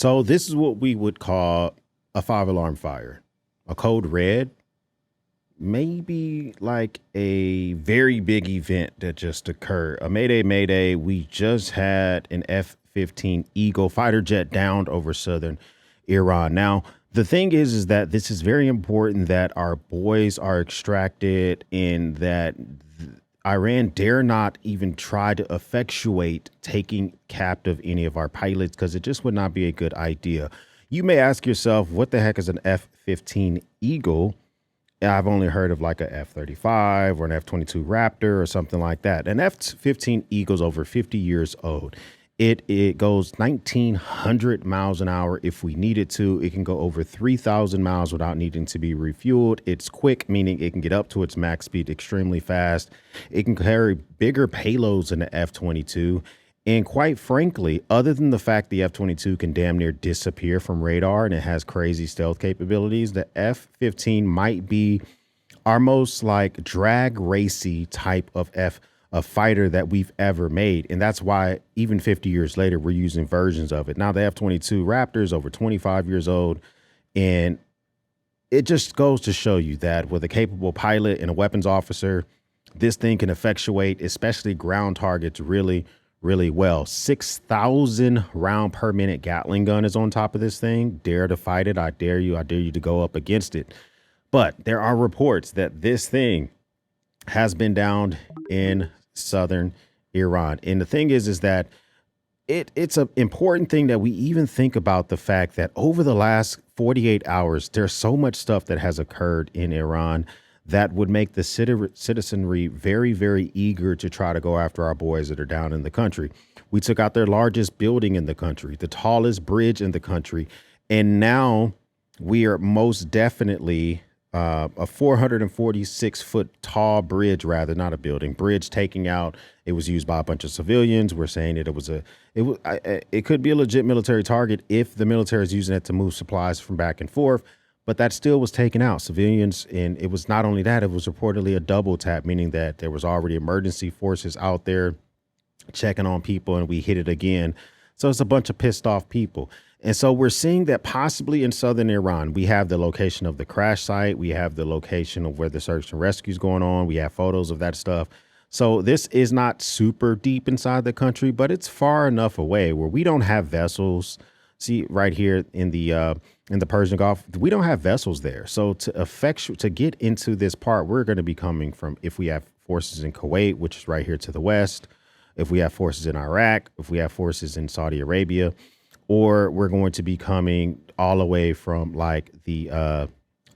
So this is what we would call a 5 alarm fire. A code red, maybe like a very big event that just occurred. A Mayday, Mayday. We just had an F-15 Eagle fighter jet downed over southern Iran. Now, the thing is that this is very important that our boys are extracted and that Iran dare not even try to effectuate taking captive any of our pilots because it just would not be a good idea. You may ask yourself, what the heck is an F-15 Eagle? I've only heard of like a F-35 or an F-22 Raptor or something like that. An F-15 Eagle's over 50 years old. It goes 1,900 miles an hour if we need it to. It can go over 3,000 miles without needing to be refueled. It's quick, meaning it can get up to its max speed extremely fast. It can carry bigger payloads than the F-22. And quite frankly, other than the fact the F-22 can damn near disappear from radar and it has crazy stealth capabilities, the F-15 might be our most like drag racy type of a fighter that we've ever made. And that's why even 50 years later, we're using versions of it. Now the F-22 Raptor is over 25 years old. And it just goes to show you that with a capable pilot and a weapons officer, this thing can effectuate, especially ground targets really well. 6,000 round per minute Gatling gun is on top of this thing. Dare to fight it. I dare you to go up against it. But there are reports that this thing has been downed in southern Iran. And the thing is that it's an important thing that we even think about the fact that over the last 48 hours, there's so much stuff that has occurred in Iran that would make the citizenry very, very eager to try to go after our boys that are down in the country. We took out their largest building in the country, the tallest bridge in the country. And now we are most definitely a 446 foot tall bridge, rather not a building bridge, taking out. It was used by a bunch of civilians. We're saying that it could be a legit military target if the military is using it to move supplies from back and forth. But that still was taken out, civilians. And it was not only that, it was reportedly a double tap, meaning that there was already emergency forces out there checking on people and we hit it again. So it's a bunch of pissed off people. And so we're seeing that possibly in southern Iran, we have the location of the crash site. We have the location of where the search and rescue is going on. We have photos of that stuff. So this is not super deep inside the country, but it's far enough away where we don't have vessels. See right here in the Persian Gulf, we don't have vessels there. So to get into this part, we're going to be coming from, if we have forces in Kuwait, which is right here to the west, if we have forces in Iraq, if we have forces in Saudi Arabia, or we're going to be coming all the way from like the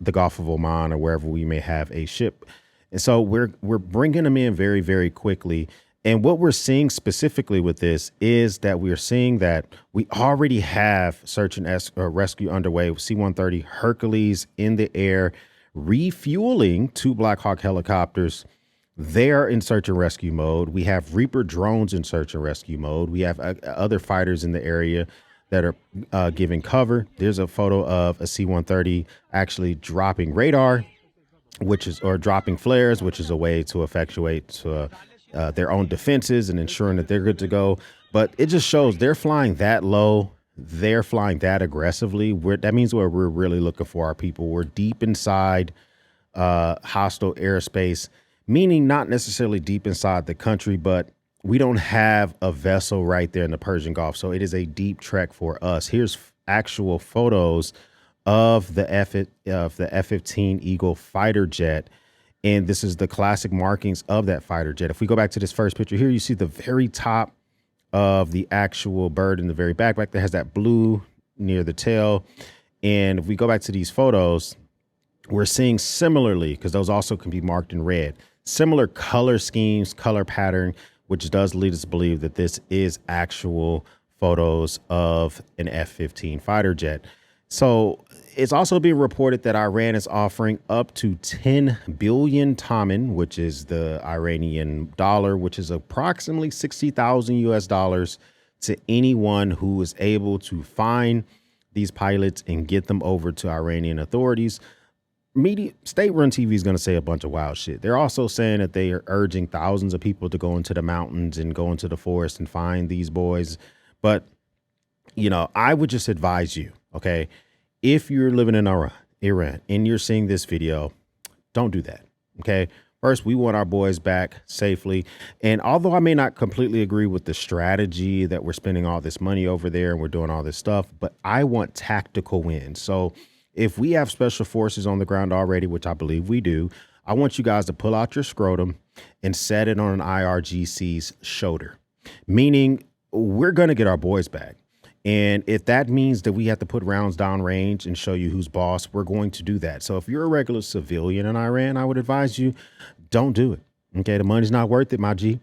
Gulf of Oman or wherever we may have a ship. And so we're bringing them in very, very quickly. And what we're seeing specifically with this is that we're seeing that we already have search and rescue underway with C-130 Hercules in the air, refueling 2 Black Hawk helicopters. They're in search and rescue mode. We have Reaper drones in search and rescue mode. We have other fighters in the area that are giving cover. There's a photo of a C-130 actually dropping radar, or dropping flares, which is a way to effectuate their own defenses and ensuring that they're good to go. But it just shows they're flying that low. They're flying that aggressively. That means we're really looking for our people. We're deep inside hostile airspace, meaning not necessarily deep inside the country, but we don't have a vessel right there in the Persian Gulf. So it is a deep trek for us. Here's actual photos of the F-15 Eagle fighter jet. And this is the classic markings of that fighter jet. If we go back to this first picture here, you see the very top of the actual bird in the very back there has that blue near the tail. And if we go back to these photos, we're seeing similarly, because those also can be marked in red, similar color schemes, color pattern, which does lead us to believe that this is actual photos of an F-15 fighter jet. So it's also being reported that Iran is offering up to 10 billion taman, which is the Iranian dollar, which is approximately 60,000 US dollars, to anyone who is able to find these pilots and get them over to Iranian authorities. State-run TV is going to say a bunch of wild shit. They're also saying that they are urging thousands of people to go into the mountains and go into the forest and find these boys. But I would just advise you, okay, if you're living in Iran, and you're seeing this video, don't do that. Okay. First, we want our boys back safely. And although I may not completely agree with the strategy that we're spending all this money over there and we're doing all this stuff, but I want tactical wins. So if we have special forces on the ground already, which I believe we do, I want you guys to pull out your scrotum and set it on an IRGC's shoulder, meaning we're going to get our boys back. And if that means that we have to put rounds down range and show you who's boss, we're going to do that. So if you're a regular civilian in Iran, I would advise you, don't do it. Okay, the money's not worth it, my G.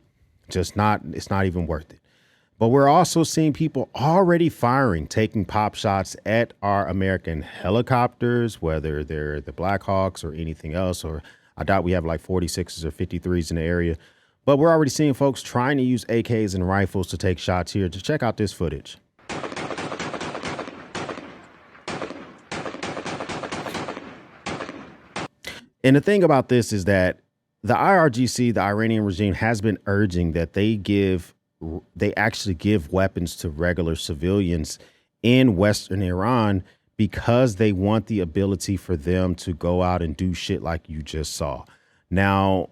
It's not even worth it. But we're also seeing people already firing, taking pop shots at our American helicopters, whether they're the Black Hawks or anything else, or I doubt we have like 46s or 53s in the area. But we're already seeing folks trying to use AKs and rifles to take shots here. Just check out this footage. And the thing about this is that the IRGC, the Iranian regime, has been urging that they actually give weapons to regular civilians in Western Iran because they want the ability for them to go out and do shit like you just saw. Now,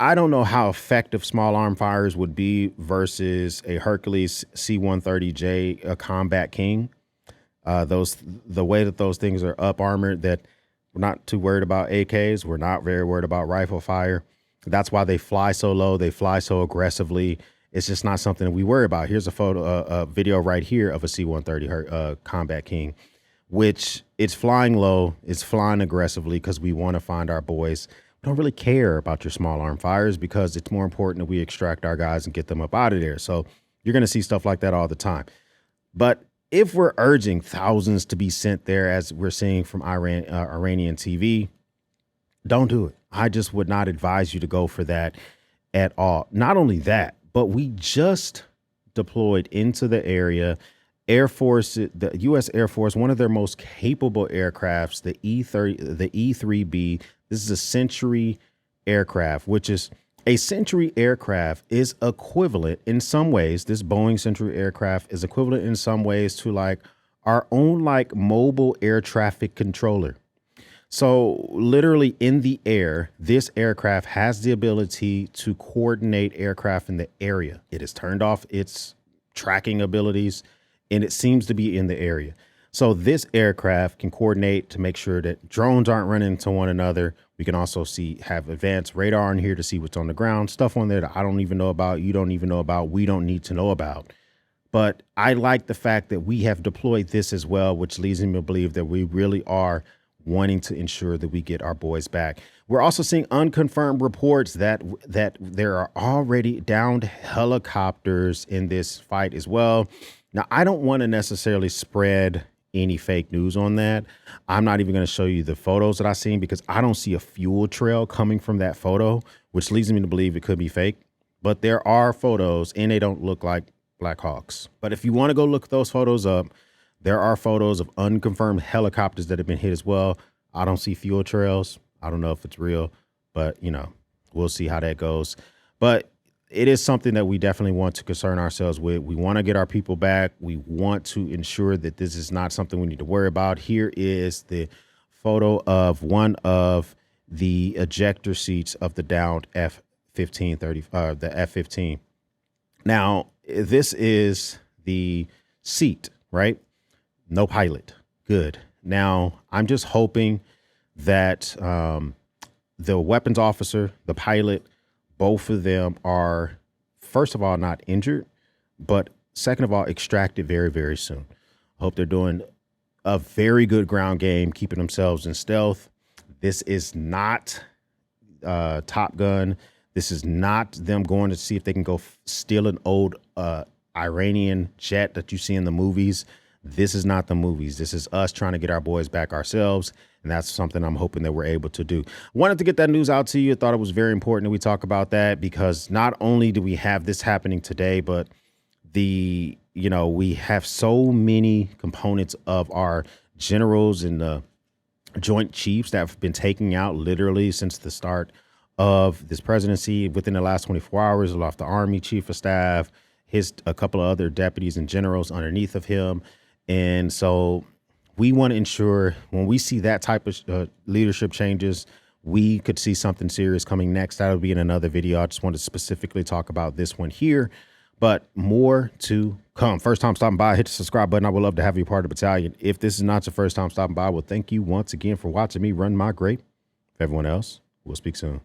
I don't know how effective small arm fires would be versus a Hercules C-130J, a Combat King. The way that those things are up armored, that we're not too worried about AKs. We're not very worried about rifle fire. That's why they fly so low. They fly so aggressively. It's just not something that we worry about. Here's a video right here of a C-130 Combat King, which it's flying low. It's flying aggressively because we want to find our boys. We don't really care about your small arm fires because it's more important that we extract our guys and get them up out of there. So you're going to see stuff like that all the time. But if we're urging thousands to be sent there, as we're seeing from Iranian TV, don't do it. I just would not advise you to go for that at all. Not only that, but we just deployed into the area Air Force, the U.S. Air Force, one of their most capable aircrafts, the E-3B. This is a Century aircraft, which is a Century aircraft is equivalent in some ways. This Boeing Century aircraft is equivalent in some ways to like our own like mobile air traffic controller. So literally in the air, this aircraft has the ability to coordinate aircraft in the area. It has turned off its tracking abilities and it seems to be in the area. So this aircraft can coordinate to make sure that drones aren't running into one another. We can also have advanced radar in here to see what's on the ground, stuff on there that I don't even know about, you don't even know about, we don't need to know about. But I like the fact that we have deployed this as well, which leads me to believe that we really are wanting to ensure that we get our boys back. We're also seeing unconfirmed reports that there are already downed helicopters in this fight as well. Now, I don't want to necessarily spread any fake news on that. I'm not even going to show you the photos that I've seen because I don't see a fuel trail coming from that photo, which leads me to believe it could be fake. But there are photos and they don't look like Black Hawks. But if you want to go look those photos up, there are photos of unconfirmed helicopters that have been hit as well. I don't see fuel trails. I don't know if it's real, but we'll see how that goes. But it is something that we definitely want to concern ourselves with. We want to get our people back. We want to ensure that this is not something we need to worry about. Here is the photo of one of the ejector seats of the downed F-15, the F-15. Now, this is the seat, right? No pilot. Good. Now, I'm just hoping that the weapons officer, the pilot, both of them are, first of all, not injured, but second of all, extracted very, very soon. I hope they're doing a very good ground game, keeping themselves in stealth. This is not Top Gun. This is not them going to see if they can go steal an old Iranian jet that you see in the movies. This is not the movies. This is us trying to get our boys back ourselves. And that's something I'm hoping that we're able to do. Wanted to get that news out to you. I thought it was very important that we talk about that because not only do we have this happening today, but we have so many components of our generals and the Joint Chiefs that have been taken out literally since the start of this presidency. Within the last 24 hours, we lost the Army Chief of Staff, a couple of other deputies and generals underneath of him. And so we want to ensure when we see that type of leadership changes, we could see something serious coming next. That'll be in another video. I just want to specifically talk about this one here, but more to come. First time stopping by, hit the subscribe button. I would love to have you part of the battalion. If this is not your first time stopping by, well, thank you once again for watching me run my grape. For everyone else, we'll speak soon.